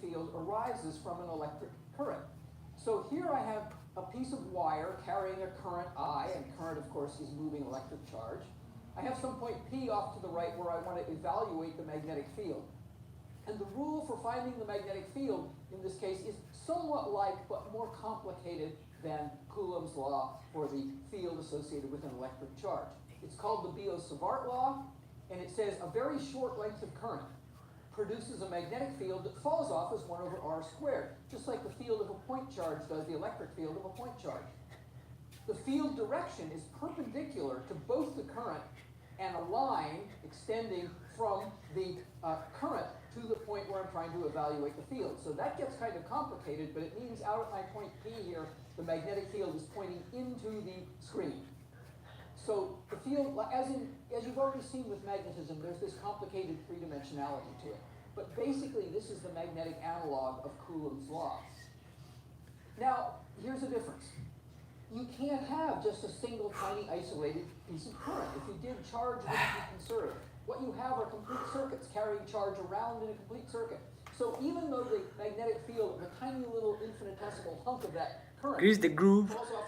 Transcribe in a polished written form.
field arises from an electric current. So here I have a piece of wire carrying a current I, and current, of course, is moving electric charge. I have some point P off to the right where I want to evaluate the magnetic field. And the rule for finding the magnetic field in this case is somewhat like, but more complicated than Coulomb's law for the field associated with an electric charge. It's called the Biot-Savart law, and it says a very short length of current produces a magnetic field that falls off as 1 over r squared, just like the field of a point charge does the electric field of a point charge. The field direction is perpendicular to both the current and a line extending from the current to the point where I'm trying to evaluate the field. So that gets kind of complicated, but it means out at my point P here, the magnetic field is pointing into the screen. So the field, as you've already seen with magnetism, there's this complicated three-dimensionality to it. But basically, this is the magnetic analog of Coulomb's law. Now, here's the difference. You can't have just a single tiny isolated piece of current. If you did, charge wouldn't be conserved. What you have are complete circuits carrying charge around in a complete circuit. So even though the magnetic field of a tiny little infinitesimal hunk of that current Grease the groove. falls off